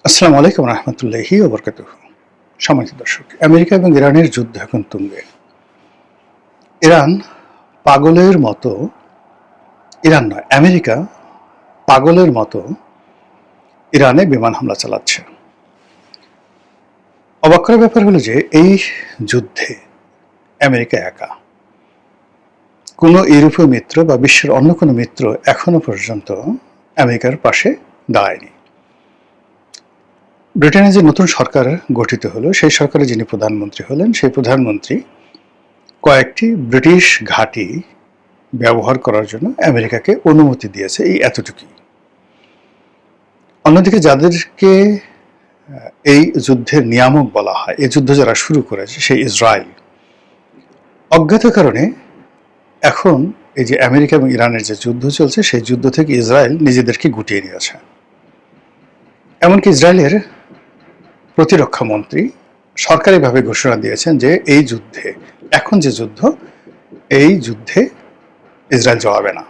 আসসালামু আলাইকুম রহমতুল্লাহি ওয়া বারাকাতুহু। সম্মানিত দর্শক, আমেরিকা এবং ইরানের যুদ্ধ এখন তুঙ্গে। ইরান পাগলের মতো, ইরান নয়, আমেরিকা পাগলের মতো ইরানে বিমান হামলা চালাচ্ছে। অবাক করার ব্যাপার হলো যে এই যুদ্ধে আমেরিকা একা। কোনো ইউরোপীয় মিত্র বা বিশ্বের অন্য কোনো মিত্র এখনো পর্যন্ত আমেরিকার পাশে দাঁড়ায়নি। ব্রিটেনে যে নতুন সরকার গঠিত হলো, সেই সরকারে যিনি প্রধানমন্ত্রী হলেন, সেই প্রধানমন্ত্রী কয়েকটি ব্রিটিশ ঘাঁটি ব্যবহার করার জন্য আমেরিকাকে অনুমতি দিয়েছে, এই এতটুকুই। অন্যদিকে যাদেরকে এই যুদ্ধের নিয়ামক বলা হয়, এই যুদ্ধ যারা শুরু করেছে, সেই ইসরায়েল অজ্ঞাত কারণে এখন এই যে আমেরিকা এবং ইরানের যে যুদ্ধ চলছে, সেই যুদ্ধ থেকে ইসরায়েল নিজেদেরকে গুটিয়ে নিয়েছে। এমনকি ইসরায়েলের প্রতিরক্ষা মন্ত্রী সরকারিভাবে ঘোষণা দিয়েছেন যে এই যুদ্ধে, এখন যে যুদ্ধ, এই যুদ্ধে ইসরায়েল জবাবে না।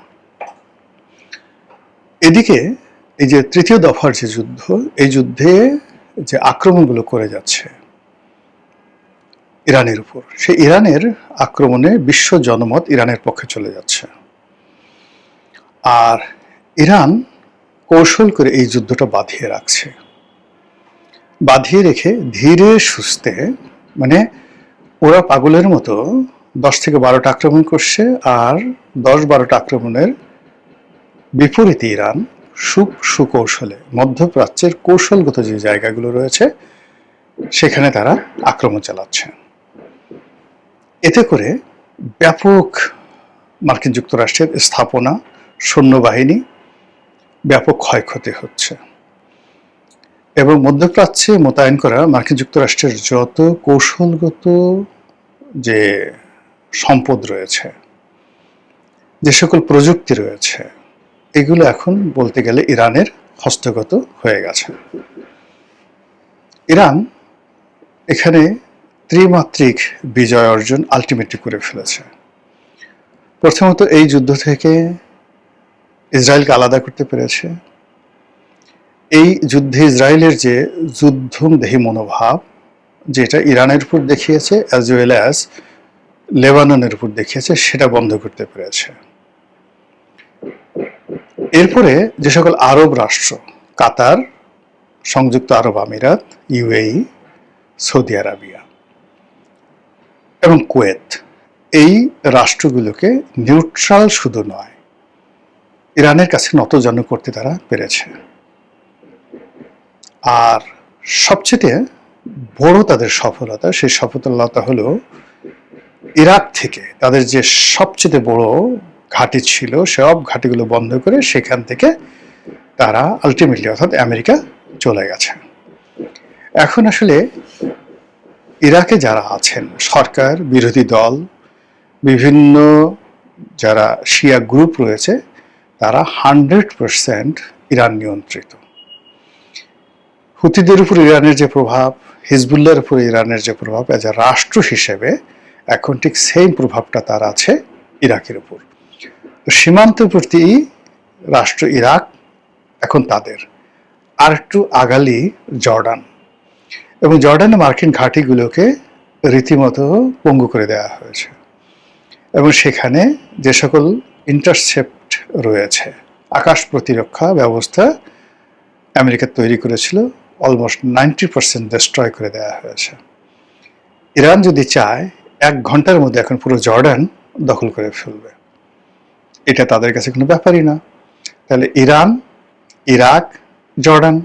এদিকে এই যে তৃতীয় দফার যে যুদ্ধ, এই যুদ্ধে যে আক্রমণগুলো করে যাচ্ছে ইরানের উপর, সেই ইরানের আক্রমণে বিশ্ব জনমত ইরানের পক্ষে চলে যাচ্ছে। আর ইরান কৌশল করে এই যুদ্ধটা বাঁধিয়ে রাখছে। বাঁধিয়ে রেখে ধীরে সুস্থে, মানে ওরা পাগলের মতো 10 থেকে 12টা আক্রমণ করছে, আর 10-12টা আক্রমণের বিপরীতে ইরান সুকৌশলে মধ্যপ্রাচ্যের কৌশলগত যে জায়গাগুলো রয়েছে সেখানে তারা আক্রমণ চালাচ্ছে। এতে করে ব্যাপক মার্কিন যুক্তরাষ্ট্রের স্থাপনা, সৈন্যবাহিনী ব্যাপক ক্ষয়ক্ষতি হচ্ছে। এবং মধ্যপ্রাচ্যে মোতায়েন করা মার্কিন যুক্তরাষ্ট্রের যত কৌশলগত যে সম্পদ রয়েছে, যে সকল প্রযুক্তি রয়েছে, এগুলো এখন বলতে গেলে ইরানের হস্তগত হয়ে গেছে। ইরান এখানে ত্রিমাত্রিক বিজয় অর্জন আলটিমেটলি করে ফেলেছে। প্রথমত এই যুদ্ধ থেকে ইসরায়েলকে আলাদা করতে পেরেছে। এই যুদ্ধে ইসরায়েলের যে যুদ্ধমদেহী মনোভাব, যেটা ইরানের উপর দেখিয়েছে অ্যাজ ওয়েল অ্যাজ লেবাননের উপর দেখিয়েছে, সেটা বন্ধ করতে পেরেছে। এরপরে যে সকল আরব রাষ্ট্র, কাতার, সংযুক্ত আরব আমিরাত, ইউএই, সৌদি আরবিয়া এবং কুয়েত, এই রাষ্ট্রগুলোকে নিউট্রাল শুধু নয়, ইরানের কাছে নতজানু করতে তারা পেরেছে। আর সবচেয়ে বড় তাদের সফলতা, সেই সফলতা হলো ইরাক থেকে তাদের যে সবচেয়ে বড় ঘাঁটি ছিল, সব ঘাঁটিগুলো বন্ধ করে সেখান থেকে তারা আলটিমেটলি, অর্থাৎ আমেরিকা, চলে গেছে। এখন আসলে ইরাকে যারা আছেন, সরকার, বিরোধী দল, বিভিন্ন যারা শিয়া গ্রুপ রয়েছে, তারা 100% ইরান নিয়ন্ত্রিত। হুতিদের উপর ইরানের যে প্রভাব, হিজবুল্লাহর উপর ইরানের যে প্রভাব, এজ এ রাষ্ট্র হিসেবে এখন ঠিক সেম প্রভাবটা তার আছে ইরাকের উপর। সীমান্তবর্তী রাষ্ট্র ইরাক এখন তাদের, আর একটু আগালি জর্ডান, এবং জর্ডানে মার্কিন ঘাঁটিগুলোকে রীতিমতো পঙ্গু করে দেওয়া হয়েছে। এবং সেখানে যে সকল ইন্টারসেপ্ট রয়েছে, আকাশ প্রতিরক্ষা ব্যবস্থা আমেরিকা তৈরি করেছিল, অলমোস্ট 90% ডিস্ট্রয় করে দেওয়া হয়েছে। ইরান যদি চায় 1 ঘন্টার মধ্যে এখন পুরো জর্ডান দখল করে ফেলবে, এটা তাদের কাছে কোনো ব্যাপারই না। তাহলে ইরান, ইরাক, জর্ডান,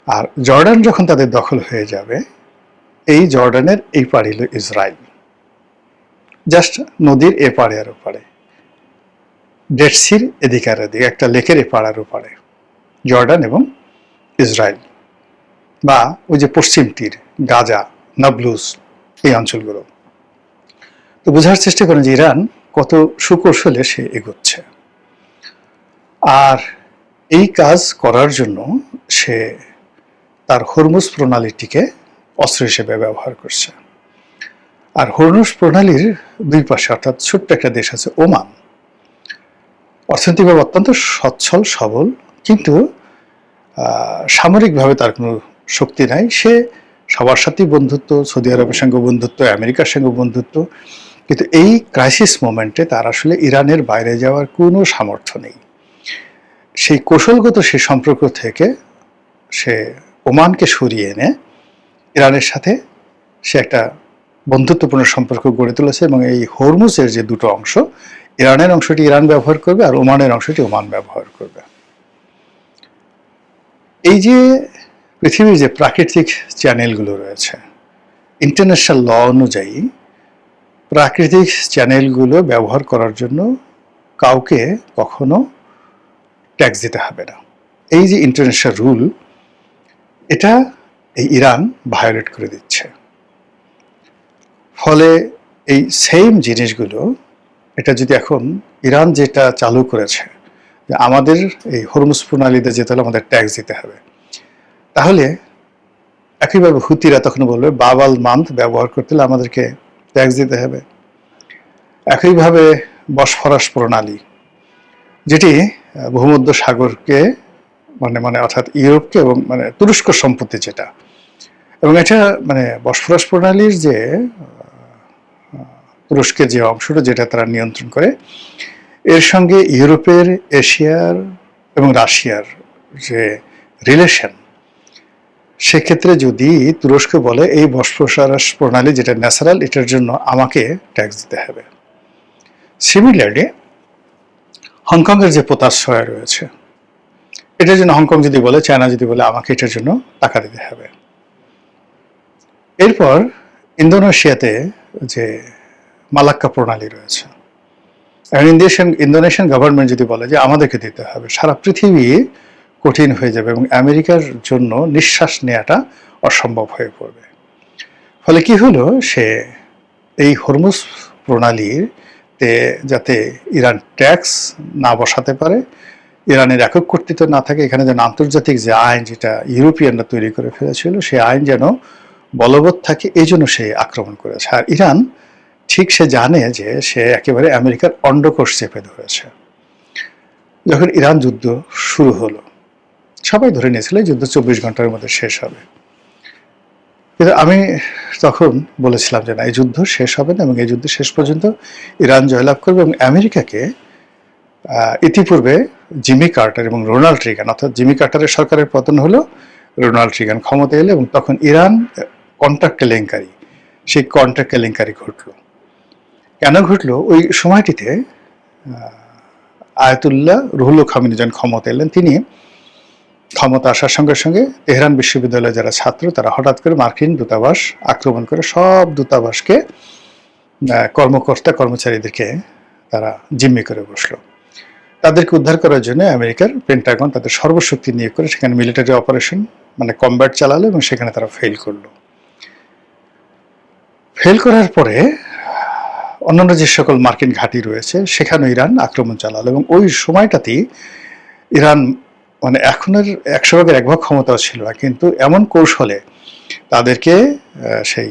আর জর্ডান যখন তাদের দখল হয়ে যাবে, এই জর্ডানের এই পাড়ে হলো ইসরায়েল, জাস্ট নদীর এপারে আর ওপারে, ডেড সির এদিকে আর এদিকে, একটা লেকের এপার আর ওপারে জর্ডান এবং ইসরায়েল, বা ওই যে পশ্চিম তীর, গাজা, নাবলুস, এই অঞ্চলগুলো। তো বোঝার চেষ্টা করেন যে ইরান কত সুকৌশলে সে এগোচ্ছে। আর এই কাজ করার জন্য সে তার হরমুজ প্রণালীটিকে অস্ত্র হিসেবে ব্যবহার করছে। আর হরমুজ প্রণালীর দুই পাশে, অর্থাৎ ছোট্ট একটা দেশ আছে ওমান, অর্থনৈতিকভাবে অত্যন্ত সচ্ছল সবল, কিন্তু সামরিকভাবে তার কোনো শক্তি নাই, সে সবার সাথেই বন্ধুত্ব, সৌদি আরবের সঙ্গে বন্ধুত্ব, আমেরিকার সঙ্গে বন্ধুত্ব, কিন্তু এই ক্রাইসিস মোমেন্টে তার আসলে ইরানের বাইরে যাওয়ার কোনো সামর্থ্য নেই। সেই কৌশলগত সেই সম্পর্ক থেকে সে ওমানকে সরিয়ে এনে ইরানের সাথে সে একটা বন্ধুত্বপূর্ণ সম্পর্ক গড়ে তুলেছে, এবং এই হরমুজের যে দুটো অংশ, ইরানের অংশটি ইরান ব্যবহার করবে আর ওমানের অংশটি ওমান ব্যবহার করবে। এই যে পৃথিবীর যে প্রাকৃতিক চ্যানেলগুলো রয়েছে, ইন্টারন্যাশনাল ল অনুযায়ী প্রাকৃতিক চ্যানেলগুলো ব্যবহার করার জন্য কাউকে কখনো ট্যাক্স দিতে হবে না। এই যে ইন্টারন্যাশনাল রুল, এটা এই ইরান ভায়োলেট করে দিচ্ছে। ফলে এই সেম জিনিসগুলো, এটা যদি এখন ইরান যেটা চালু করেছে যে আমাদের এই হরমুজ প্রণালীতে যেতে হলে আমাদের ট্যাক্স দিতে হবে, তাহলে একইভাবে হুতিরা তখন বলবে বাবাল মান্থ ব্যবহার করতে হলে আমাদেরকে ট্যাক্স দিতে হবে। একইভাবে বসফরাস প্রণালী, যেটি ভূমধ্য সাগরকে মানে অর্থাৎ ইউরোপকে এবং তুরস্ক সম্পত্তি যেটা, এবং এটা বসফরাস প্রণালীর যে তুরস্কের যে অংশটা যেটা তারা নিয়ন্ত্রণ করে, এর সঙ্গে ইউরোপের, এশিয়ার এবং রাশিয়ার যে রিলেশন, সেক্ষেত্রে যদি তুরস্ক বলে এই বসফরাস প্রণালী যেটা ন্যাচারাল, এটার জন্য আমাকে ট্যাক্স দিতে হবে। সিমিলারলি হংকংয়ের যে পোতাশ্রয় রয়েছে, এটার জন্য হংকং যদি বলে, চায়না যদি বলে আমাকে এটার জন্য টাকা দিতে হবে। এরপর ইন্দোনেশিয়াতে যে মালাক্কা প্রণালী রয়েছে, ইন্দোনেশিয়ান গভর্নমেন্ট যদি বলে যে আমাদেরকে দিতে হবে, সারা পৃথিবী কঠিন হয়ে যাবে এবং আমেরিকার জন্য নিঃশ্বাস নেওয়াটা অসম্ভব হয়ে পড়বে। ফলে কি হলো, সে এই হরমুজ প্রণালীতে যাতে ইরান ট্যাক্স না বসাতে পারে, ইরানের একক কর্তৃত্ব না থাকে, এখানে যেন আন্তর্জাতিক যে আইন যেটা ইউরোপিয়ানরা তৈরি করে ফেলেছিল, সেই আইন যেন বলবৎ থাকে, এই জন্য সে আক্রমণ করেছে। আর ইরান ঠিক সে জানে যে সে একেবারে আমেরিকার অন্ডকোষ চেপে ধরেছে। যখন ইরান যুদ্ধ শুরু হলো, সবাই ধরে নিয়েছিল যুদ্ধ 24 ঘন্টার মধ্যে শেষ হবে, কিন্তু আমি তখন বলেছিলাম যে না, এই যুদ্ধ শেষ হবে না, এবং এই যুদ্ধ শেষ পর্যন্ত ইরান জয়লাভ করবে। এবং আমেরিকাকে ইতিপূর্বে জিমি কার্টার এবং রোনাল্ড রিগান, অর্থাৎ জিমি কার্টারের সরকারের পতন হলো, রোনাল্ড রিগান ক্ষমতা এলে, এবং তখন ইরান কন্ট্রাক্ট কেলেঙ্কারি, সেই কন্ট্রাক্ট কেলেঙ্কারি ঘটল। কেন ঘটলো? ওই সময়টিতে আয়াতুল্লাহ রুহুল খামেনি যখন ক্ষমতা এলেন, তিনি ক্ষমতা আসার সঙ্গে সঙ্গে তেহরান বিশ্ববিদ্যালয়ের যারা ছাত্র, তারা হঠাৎ করে মার্কিন দূতাবাস আক্রমণ করে সব দূতাবাসকে, কর্মকর্তা কর্মচারীদেরকে তারা জিম্মি করে বসলো। তাদেরকে উদ্ধার করার জন্য আমেরিকার পেন্টাগন তাদের সর্বশক্তি নিয়োগ করে সেখানে মিলিটারি অপারেশন কমব্যাট চালালো, এবং সেখানে তারা ফেল করলো। ফেল করার পরে অন্যান্য যে সকল মার্কিন ঘাঁটি রয়েছে সেখানে ইরান আক্রমণ চালালো, এবং ওই সময়টাতেই ইরান এখনের 100 ভাগের 1 ভাগ ক্ষমতাও ছিল না, কিন্তু এমন কৌশলে তাদেরকে সেই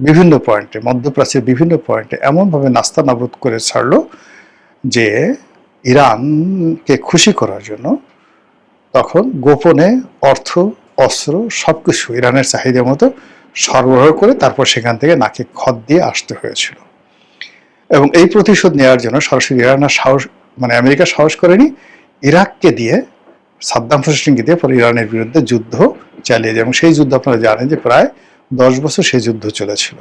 বিভিন্ন পয়েন্টে, মধ্যপ্রাচ্যের বিভিন্ন পয়েন্টে এমনভাবে নাস্তা নাবুদ করে ছাড়লো যে ইরানকে খুশি করার জন্য তখন গোপনে অর্থ, অস্ত্র সবকিছু ইরানের চাহিদা মতো সরবরাহ করে তারপর সেখান থেকে নাকে খত দিয়ে আসতে হয়েছিল। এবং এই প্রতিশোধ নেওয়ার জন্য সরাসরি ইরানের সাহস, আমেরিকা সাহস করেনি, ইরাককে দিয়ে, সাদ্দাম হোসেনকে দিয়ে পরে ইরানের বিরুদ্ধে যুদ্ধ চালিয়ে যায়। এবং সেই যুদ্ধ আপনারা জানেন যে প্রায় 10 বছর সেই যুদ্ধ চলেছিল।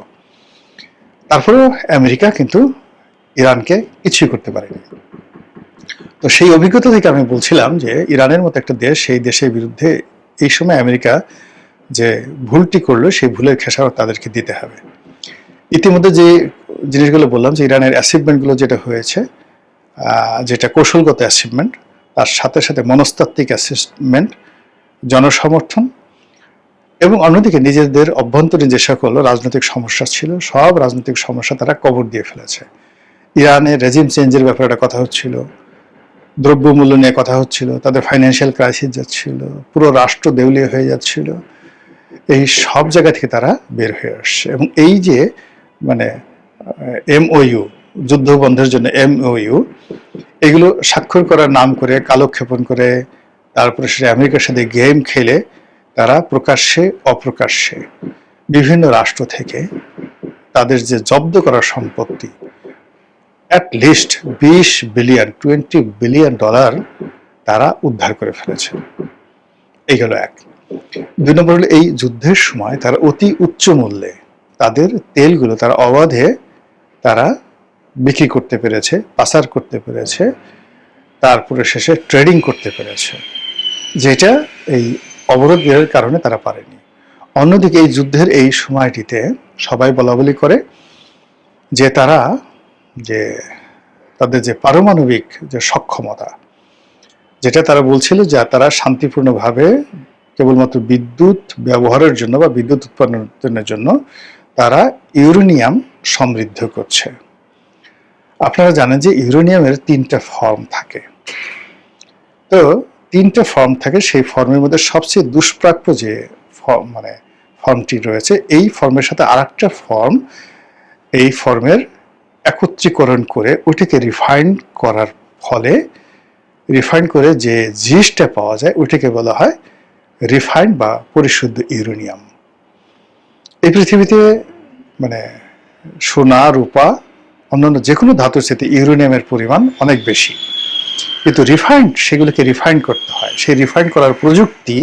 তারপরেও আমেরিকা কিন্তু ইরানকে কিছুই করতে পারেনি। তো সেই অভিজ্ঞতা থেকে আমি বলছিলাম যে ইরানের মতো একটা দেশ, সেই দেশের বিরুদ্ধে এই সময় আমেরিকা যে ভুলটি করলো, সেই ভুলের খেসারত তাদেরকে দিতে হবে। ইতিমধ্যে যে জিনিসগুলো বললাম, যে ইরানের অ্যাচিভমেন্টগুলো যেটা হয়েছে, যেটা কৌশলগত অ্যাচিভমেন্ট, তার সাথে সাথে মনস্তাত্ত্বিক অ্যাচিভমেন্ট, জনসমর্থন, এবং অন্যদিকে নিজেদের অভ্যন্তরীণ যে সকল রাজনৈতিক সমস্যা ছিল, সব রাজনৈতিক সমস্যা তারা কবর দিয়ে ফেলেছে। ইরানের রেজিম চেঞ্জের ব্যাপারে একটা কথা হচ্ছিল, দ্রব্যমূল্য নিয়ে কথা হচ্ছিল, তাদের ফাইন্যান্সিয়াল ক্রাইসিস যাচ্ছিল, পুরো রাষ্ট্র দেউলিয়া হয়ে যাচ্ছিল। এই সব জায়গা থেকে তারা বের হয়ে আসছে। এবং এই যে MOU, যুদ্ধ বন্ধের জন্য MOU, এগুলো স্বাক্ষর করার নাম করে, কালক্ষেপণ করে, তারপরে সেটা আমেরিকার সাথে গেম খেলে তারা প্রকাশ্যে অপ্রকাশ্যে বিভিন্ন রাষ্ট্র থেকে তাদের যে জব্দ করা সম্পত্তি অ্যাট লিস্ট 20 বিলিয়ন ডলার তারা উদ্ধার করে ফেলেছে। এই হলো এক। 2 নম্বর হলো এই যুদ্ধের সময় তারা অতি উচ্চ মূল্যে তাদের তেলগুলো তারা অবাধে তারা বিক্রি করতে পেরেছে, পাচার করতে পেরেছে, তারপরে শেষে ট্রেডিং করতে পেরেছে, যেটা এই অবরোধের কারণে তারা পারেনি। অন্যদিকে এই যুদ্ধের এই সময়টিতে সবাই বলাবলি করে যে তারা যে তাদের যে পারমাণবিক যে সক্ষমতা, যেটা তারা বলছিল যে তারা শান্তিপূর্ণভাবে কেবলমাত্র বিদ্যুৎ ব্যবহারের জন্য বা বিদ্যুৎ উৎপাদনের জন্য তারা ইউরেনিয়াম সমৃদ্ধ করছে। আপনারা জানেন যে ইউরেনিয়ামের 3টা ফর্ম থাকে। তো 3টা ফর্ম থাকে, সেই ফর্মের মধ্যে সবচেয়ে দুষ্প্রাপ্য যে ফর্মটি রয়েছে, এই ফর্মের সাথে আরেকটা ফর্ম, এই ফর্মের একত্রীকরণ করে ওইটাকে রিফাইন করার ফলে রিফাইন করে যে জিনিসটা পাওয়া যায় ওইটাকে বলা হয় রিফাইন বা পরিশুদ্ধ ইউরেনিয়াম। এই পৃথিবীতে সোনা, রূপা, অন্যান্য যে কোনো ধাতুর সাথে ইউরেনিয়ামের পরিমাণ অনেক বেশি, কিন্তু সেগুলোকে রিফাইন করতে হয়। সেই রিফাইন করার প্রযুক্তি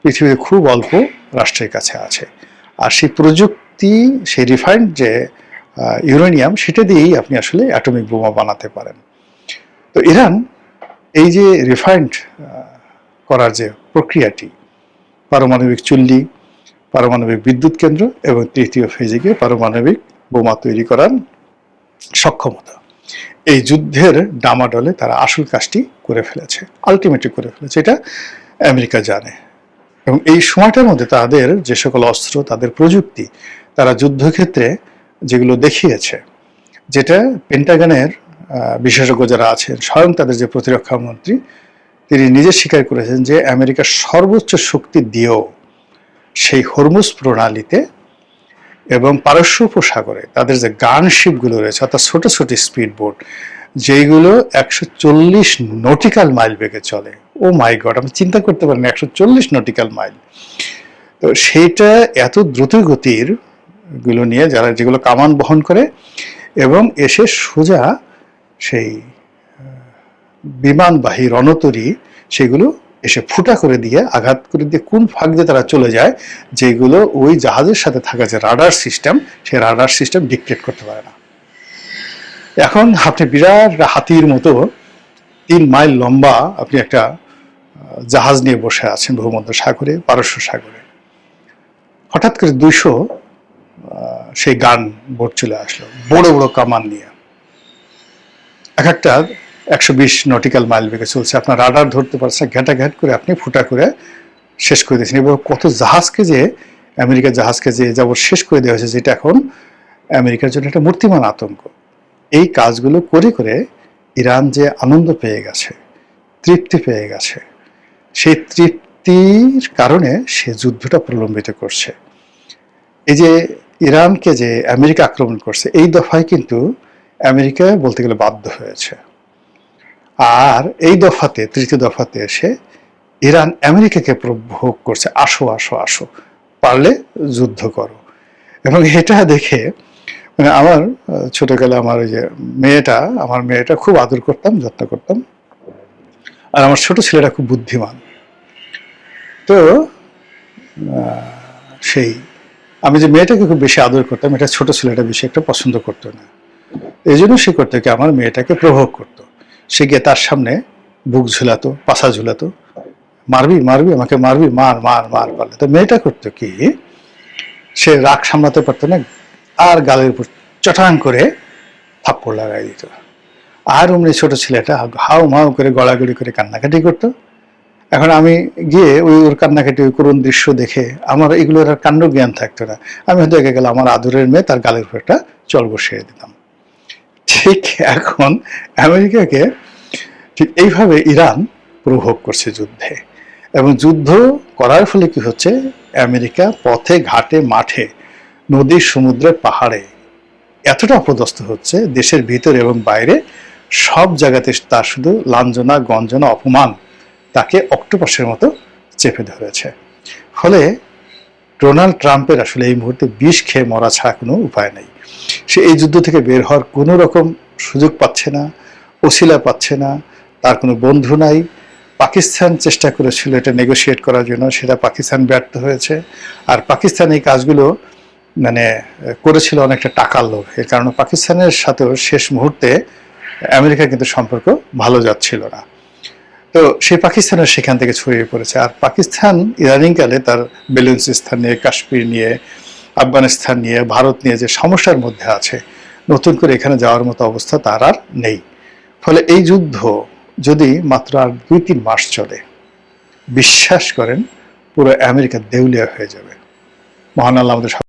পৃথিবীতে খুব অল্প রাষ্ট্রের কাছে আছে। আর সেই প্রযুক্তি, সেই রিফাইন্ড যে ইউরেনিয়াম, সেটা দিয়েই আপনি আসলে অ্যাটমিক বোমা বানাতে পারেন। তো ইরান এই যে রিফাইন্ড করার যে প্রক্রিয়াটি, পারমাণবিক চুল্লি, পারমাণবিক বিদ্যুৎ কেন্দ্র এবং তৃতীয় ফেজে গিয়ে পারমাণবিক বোমা তৈরি করার সক্ষমতা, এই যুদ্ধের ডামাডলে তারা আসল কাজটি করে ফেলেছে, আলটিমেটলি করে ফেলেছে। এটা আমেরিকা জানে। এবং এই সময়টার মধ্যে তাদের যে সকল অস্ত্র, তাদের প্রযুক্তি তারা যুদ্ধক্ষেত্রে যেগুলো দেখিয়েছে, যেটা পেন্টাগনের বিশেষজ্ঞ যারা আছেন, স্বয়ং তাদের যে প্রতিরক্ষা মন্ত্রী, তিনি নিজে স্বীকার করেছেন যে আমেরিকার সর্বোচ্চ শক্তি দিয়েও সেই হরমুজ প্রণালীতে এবং পারস্য উপসাগরে তাদের যে গানশিপগুলো রয়েছে, অর্থাৎ ছোট ছোট স্পিড বোট, যেগুলো 140 নটিক্যাল মাইল বেগে চলে। ও মাই গড, আমি চিন্তা করতে পারিনি 140 নটিক্যাল মাইল। তো সেইটা এত দ্রুত গতির গুলো নিয়ে যেগুলো কামান বহন করে এবং এসে সোজা সেই বিমানবাহী রণতরী সেগুলো এসে ফুটা করে দিয়ে, আঘাত করে দিয়ে কোন ফাঁক দিয়ে তারা চলে যায়, যেগুলো ওই জাহাজের সাথে থাকা যে রাডার সিস্টেম, সেই রাডার সিস্টেম ডিকটেট করতে পারে না। এখন আপনি বিরাট হাতির মতো 3 মাইল লম্বা আপনি একটা জাহাজ নিয়ে বসে আছেন ভূমধ্য সাগরে, পারস্য সাগরে, হঠাৎ করে 200 সেই গান বোট চলে আসলো, বড় বড় কামান নিয়ে, এক একটা 120 নটিক্যাল মাইল বেগে চলছে। আপনার রাডার ধরতে পারছে, ঘ্যাটাঘ্যাট করে আপনি ফুটা করে শেষ করে দিয়েছেন। এবং কত জাহাজকে যে আমেরিকার জাহাজকে যে যাবত শেষ করে দেওয়া হয়েছে, যেটা এখন আমেরিকার জন্য একটা মূর্তিমান আতঙ্ক। এই কাজগুলো করে করে ইরান যে আনন্দ পেয়ে গেছে, তৃপ্তি পেয়ে গেছে, সেই তৃপ্তির কারণে সে যুদ্ধটা প্রলম্বিত করছে। এই যে ইরানকে যে আমেরিকা আক্রমণ করছে, এই দফায় কিন্তু আমেরিকা বলতে গেলে বাধ্য হয়েছে। আর এই দফাতে, তৃতীয় দফাতে এসে ইরান আমেরিকাকে প্রভোগ করছে, আসো আসো আসো, পারলে যুদ্ধ করো। এবং এটা দেখে আমার ছোটকালে আমার ওই যে আমার মেয়েটা খুব আদর করতাম, যত্ন করতাম। আর আমার ছোট ছেলেটা খুব বুদ্ধিমান। তো সেই আমি যে মেয়েটাকে খুব বেশি আদর করতাম, এটা ছোট ছেলেটা বেশি একটা পছন্দ করতো না। এই জন্য সে করতো কি, আমার মেয়েটাকে প্রভোগ করতো। সে গিয়ে তার সামনে বুক ঝুলাতো, পাশা ঝুলাতো, মারবি মারবি আমাকে, মারবি, মার মার মার পারলে। তো মেয়েটা করতো কি, সে রাগ সামলাতে পারতো না, আর গালের উপর চটাং করে থাপ্পড় লাগাই দিত। আর অমনি ছোট ছেলেটা হাউ মাউ করে গড়াগড়ি করে কান্নাকাটি করতো। এখন আমি গিয়ে ওর কান্নাকাটি, ওই করুণ দৃশ্য দেখে আমার এগুলোর আর কাণ্ড জ্ঞান থাকতো না। আমি হয়তো একে গেলে আমার আদরের মেয়ে, তার গালের উপর একটা চল বসিয়ে দিতাম। ঠিক এখন আমেরিকাকে ঠিক এইভাবে ইরান প্রভোগ করছে যুদ্ধে। এবং যুদ্ধ করার ফলে কি হচ্ছে, আমেরিকা পথে ঘাটে মাঠে, নদী সমুদ্রে পাহাড়ে এতটা অপদস্থ হচ্ছে, দেশের ভিতরে এবং বাইরে সব জায়গাতে তার শুধু লাঞ্ছনা, গঞ্জনা, অপমান তাকে অক্টোপাসের মতো চেপে ধরেছে। ফলে ডোনাল্ড ট্রাম্পের আসলে এই মুহূর্তে বিষ খেয়ে মরা ছাড়া কোনো উপায় নেই। সে এই যুদ্ধ থেকে বের হওয়ার কোনো রকম সুযোগ পাচ্ছে না, ওসিলা পাচ্ছে না, তার কোনো বন্ধু নাই। পাকিস্তান চেষ্টা করেছিল এটা নেগোশিয়েট করার জন্য, সেটা পাকিস্তান ব্যর্থ হয়েছে। আর পাকিস্তান এই কাজগুলো মানে করেছিল অনেকটা টাকার লোভ। এর কারণে পাকিস্তানের সাথেও শেষ মুহূর্তে আমেরিকার কিন্তু সম্পর্ক ভালো যাচ্ছিল না। তো সেই পাকিস্তানের সেখান থেকে ছড়িয়ে পড়েছে। আর পাকিস্তান ইদানিংকালে তার বেলুচিস্তান নিয়ে, কাশ্মীর নিয়ে, আফগানিস্তান নিয়ে, ভারত নিয়ে যে সমস্যার মধ্যে আছে, নতুন করে এখানে যাওয়ার মতো অবস্থা তার আর নেই। ফলে এই যুদ্ধ যদি মাত্র আর 2-3 মাস চলে, বিশ্বাস করেন পুরো আমেরিকা দেউলিয়া হয়ে যাবে। মহান আল্লাহ আমাদের